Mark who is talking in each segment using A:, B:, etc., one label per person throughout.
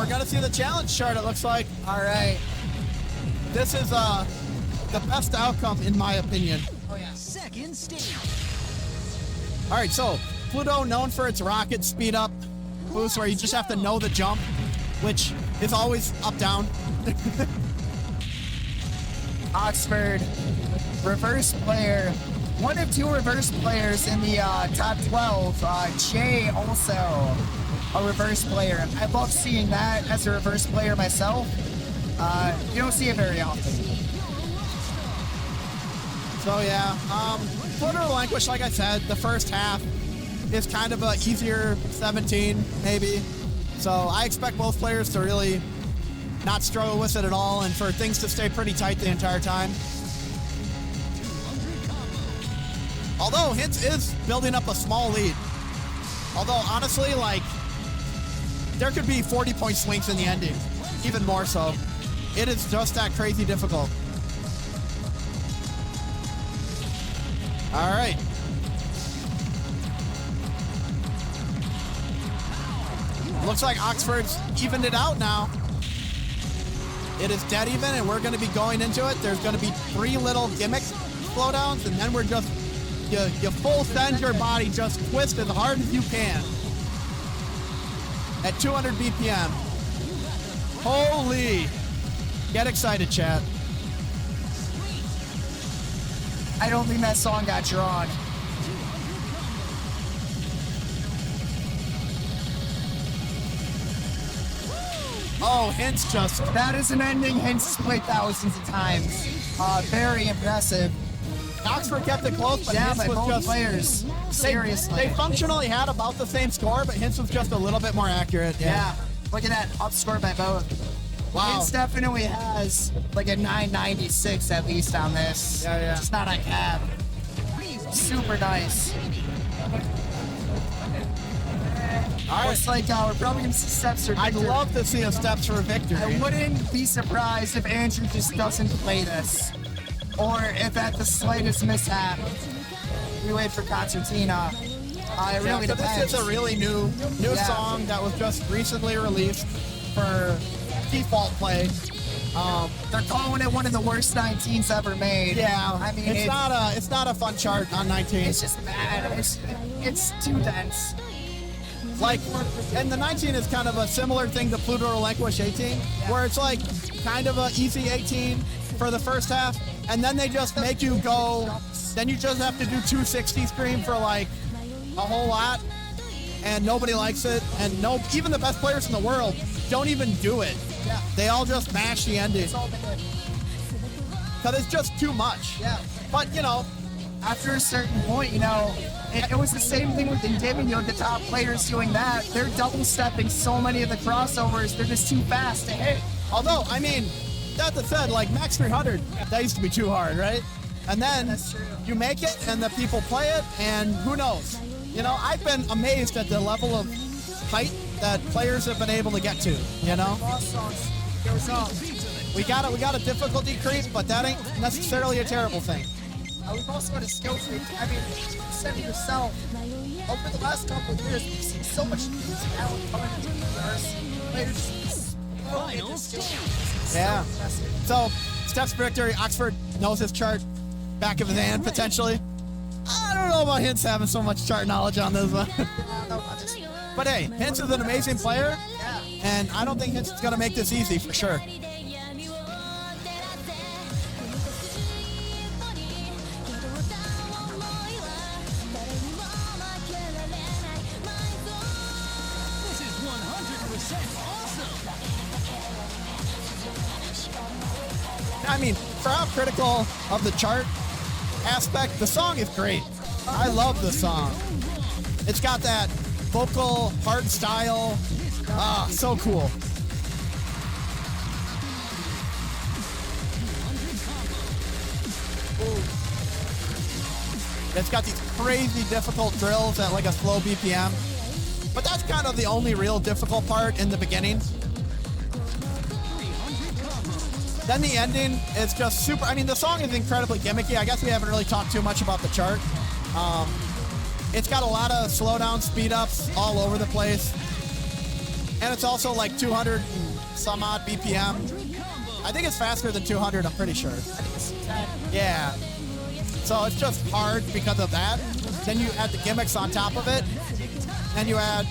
A: we're gonna see the challenge chart, it looks like.
B: All right.
A: This is the best outcome in my opinion.
B: Oh yeah.
C: Second stage.
A: All right, so Pluto, known for its rocket speed up boost, where you just have to know the jump, which is always up down.
B: Oxford, reverse player. One of two reverse players in the top 12. Jay also a reverse player. I love seeing that as a reverse player myself. You don't see it very often.
A: So yeah, Pluto Relinquish, like I said, the first half is kind of a easier 17, maybe. So I expect both players to really not struggle with it at all, and for things to stay pretty tight the entire time. Although HINTZ is building up a small lead. Although honestly, like, there could be 40-point swings in the ending, even more so. It is just that crazy difficult. All right. Looks like Oxford's evened it out now. It is dead even, and we're going to be going into it. There's going to be 3 little gimmick slowdowns, and then we're just, you full send your body, just twist as hard as you can at 200 BPM. Holy. Get excited, chat.
B: I don't think that song got drawn.
A: Oh, HINTZ just...
B: That is an ending HINTZ played thousands of times. Very impressive.
A: Oxford kept it close, but
B: yeah,
A: HINTZ
B: but
A: was
B: both
A: just...
B: players, seriously.
A: They functionally had about the same score, but HINTZ was just a little bit more accurate.
B: Yeah. Look at that, up score by both.
A: Wow.
B: HINTZ definitely has like a 996 at least on this.
A: Yeah.
B: It's not on cab. Super nice.
A: All right.
B: Looks like we're probably going to see steps for
A: I'd
B: victory.
A: love to see a steps for victory.
B: I wouldn't be surprised if Andrew just doesn't play this. Or if at the slightest mishap, we wait for Concertino. It really
A: so
B: depends.
A: this is a really new song that was just recently released for default play.
B: They're calling it one of the worst 19s ever made.
A: Yeah,
B: I mean,
A: it's not a fun chart on 19.
B: It's just bad. It's too dense.
A: Like, and the 19 is kind of a similar thing to Pluto Relinquish 18, where it's like kind of a easy 18 for the first half, and then they just make you go. Then you just have to do 260 scream for like a whole lot, and nobody likes it, and even the best players in the world don't even do it.
B: Yeah.
A: They all just mash the ending. Because it's just too much.
B: Yeah.
A: But, you know,
B: after a certain point, you know, it was the same thing with Endymion. You know, the top players doing that, they're double stepping so many of the crossovers, they're just too fast to hit.
A: Although, I mean, that said, like Max 300, that used to be too hard, right? And then
B: That's true.
A: you make it and the people play it, and who knows? You know, I've been amazed at the level of height that players have been able to get to, you know? We got a difficulty creep, but that ain't necessarily a terrible thing.
B: We've also got a skill tree. I mean, you said it yourself. Over the last couple of years, we've seen so much talent coming into the universe. Players
A: Yeah. So, steps for victory. Oxford knows his chart back of his hand, potentially. I don't know about HINTZ having so much chart knowledge on this one. But hey, HINTZ is an amazing player, and I don't think HINTZ is going to make this easy for sure.
C: This is 100% awesome.
A: I mean, for how critical of the chart aspect, the song is great. I love the song. It's got that vocal, hard style. So cool. It's got these crazy difficult drills at like a slow BPM. But that's kind of the only real difficult part in the beginning. Then the ending is just super. I mean, the song is incredibly gimmicky. I guess we haven't really talked too much about the chart. It's got a lot of slowdown, speed ups all over the place. And it's also like 200 and some odd BPM. I think it's faster than 200, I'm pretty sure. Yeah. So it's just hard because of that. Then you add the gimmicks on top of it. And you add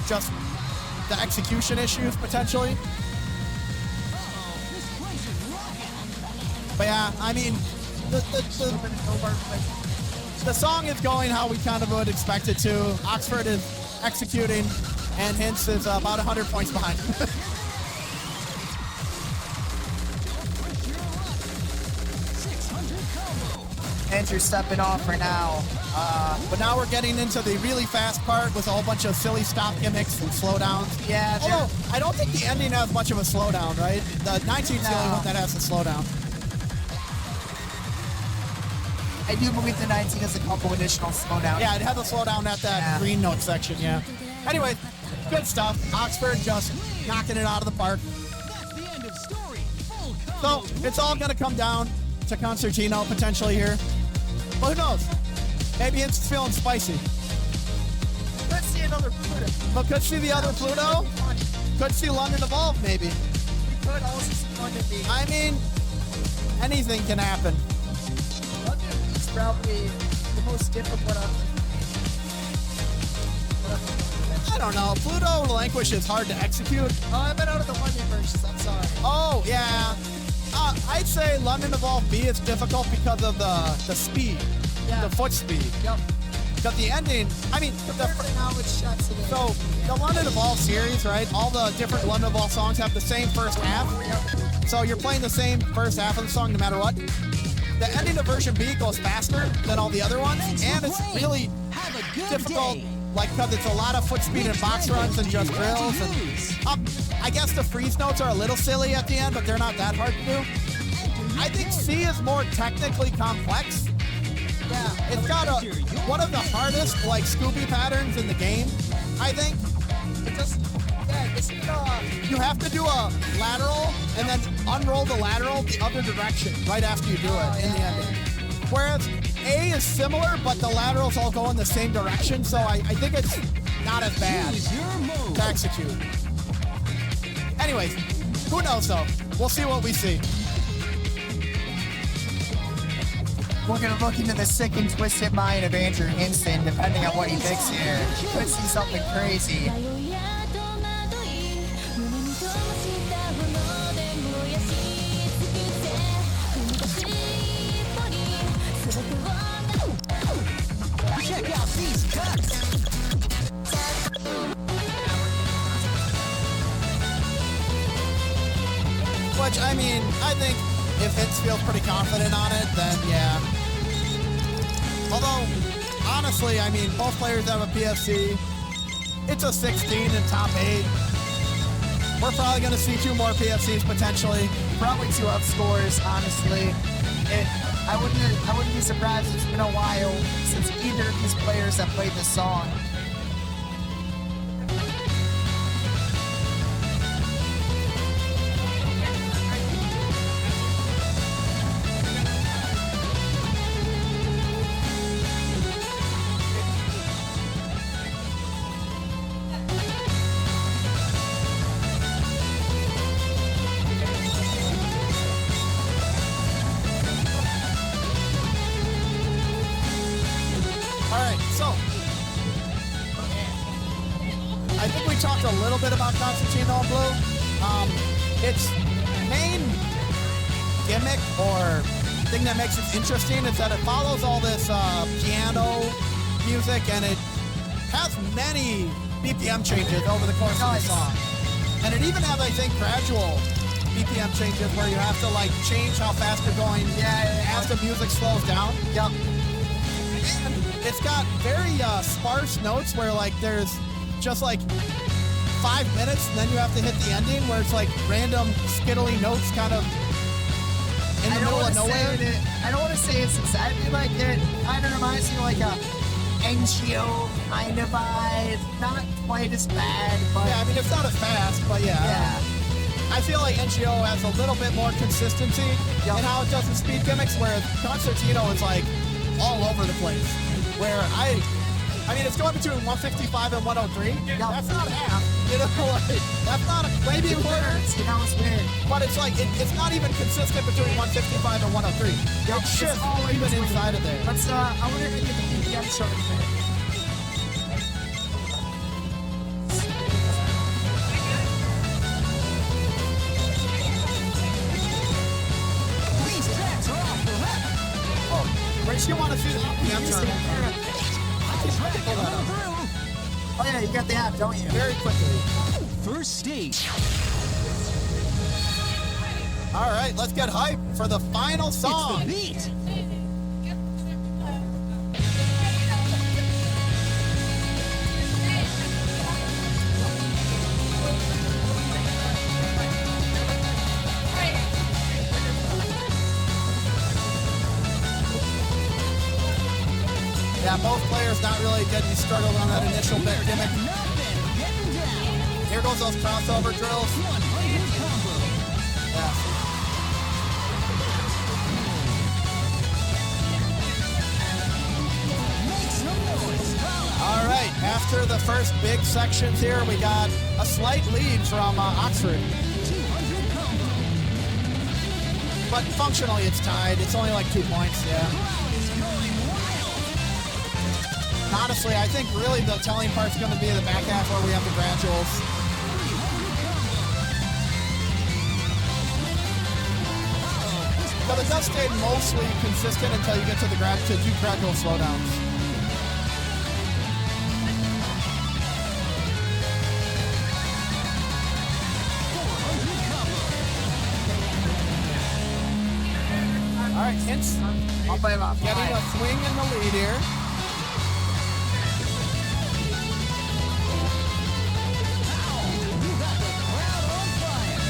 A: just the execution issues potentially. But yeah, I mean, the song is going how we kind of would expect it to. Oxford is executing, and HINTZ is about 100 points behind.
B: And you're stepping off for now.
A: But now we're getting into the really fast part with a whole bunch of silly stop gimmicks and slowdowns.
B: Yeah.
A: Although, I don't think the ending has much of a slowdown, right? The 19's the only one that has a slowdown.
B: I do believe the 19 has a couple additional slowdowns.
A: Yeah, it has a slowdown at that green note section, yeah. Anyway, good stuff. Oxford just knocking it out of the park.
C: That's the end of story. Full
A: So it's all going to come down to Concertino potentially here. But who knows? Maybe it's feeling spicy.
B: Let's see another Pluto.
A: But could see the other Pluto? Could see London Evolve maybe.
B: We could also see London be.
A: I mean, anything can happen.
B: London is probably the most difficult of
A: I don't know. Pluto Relinquish is hard to execute.
B: Oh, I meant out of the London versions. I'm sorry.
A: Oh, yeah. I'd say London Evolve B is difficult because of the speed, the foot speed.
B: Yep.
A: Because the ending, I mean,
B: Now it's shots today.
A: so the London Evolve series, right? All the different London Evolve songs have the same first half. So you're playing the same first half of the song no matter what. The ending of version B goes faster than all the other ones, and it's really
C: Have a good
A: difficult,
C: day.
A: like, because it's a lot of foot speed and box runs and just drills. And I guess the freeze notes are a little silly at the end, but they're not that hard to do. I think C is more technically complex. Yeah, it's got one of the hardest, like, Scooby patterns in the game, I think. You have to do a lateral and then unroll the lateral the other direction right after you do it in the ending. Whereas A is similar, but the laterals all go in the same direction, so I think it's not as bad
C: Choose your move.
A: to execute. Anyways, who knows though? We'll see what we see.
B: We're going to look into the sick and twisted mind of Andrew Hinson, depending on what he picks here. He could see something crazy.
C: Check out these cuts.
A: Which, I mean, I think if HINTZ feels pretty confident on it, then yeah. Although, honestly, I mean, both players have a PFC. It's a 16 in top 8. We're probably going to see 2 more PFCs potentially.
B: Probably 2 up scores, honestly. I wouldn't be surprised. It's been a while since either of these players have played this song.
A: I think we talked a little bit about Concertino and Blue. Its main gimmick or thing that makes it interesting is that it follows all this piano music, and it has many BPM changes over the course of the song. And it even has, I think, gradual BPM changes where you have to like change how fast you're going as the music slows down. Yep. And it's got very sparse notes where like there's just like 5 minutes, and then you have to hit the ending where it's like random skittly notes kind of in the middle of nowhere.
B: I don't want to say it's exactly like it. Kind of reminds me of like a NGO kind of vibe. Not quite as bad, but
A: Yeah, I mean, it's not as fast, but yeah. I feel like NGO has a little bit more consistency in how it does the speed gimmicks, where Concertino is like all over the place. Where I mean, it's going between 155 and 103.
B: Yeah.
A: That's not half. You know, like, that's not a, maybe a quarter.
B: You know, it's weird.
A: But it's like, it's not even consistent between 155 and 103.
B: Yeah,
A: It shifts
B: it's all in
A: even
B: between.
A: inside of there.
B: Let's, I wonder if I get the PPM chart in a minute.
C: These tracks are off the rack.
A: Where's you want to see the PPM chart?
C: Track coming through.
B: Oh yeah, you got the app, don't you?
A: Very quickly.
C: First stage.
A: All right, let's get hype for the final
C: It's the
A: song.
C: beat.
A: Yeah, both players not really getting struggled on that initial bit gimmick.
C: Nothing getting down.
A: Here goes those crossover drills.
C: 100 combo.
A: Yeah.
C: Make some noise. Holla.
A: All right, after the first big sections here, we got a slight lead from Oxford.
C: 200 combo.
A: But functionally, it's tied. It's only like 2 points, yeah.
C: Crowd is going wild.
A: Honestly, I think really the telling part's going to be the back half where we have the graduals.
C: 300 combo.
A: But it does stay mostly consistent until you get to the to do gradual slowdowns. All right, HINTZ
B: I'll play about
A: getting a
B: 5.
A: swing in the lead here.
C: You got the crowd on fire.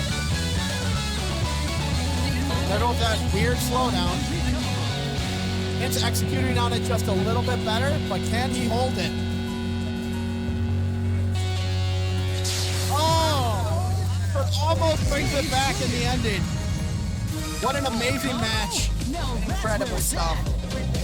A: There goes that weird slowdown. HINTZ executing on it just a little bit better, but can he hold it? Oh! It almost brings it back in the ending. What an amazing match.
C: Now that's
B: Incredible
C: where it's
B: stuff.
C: at.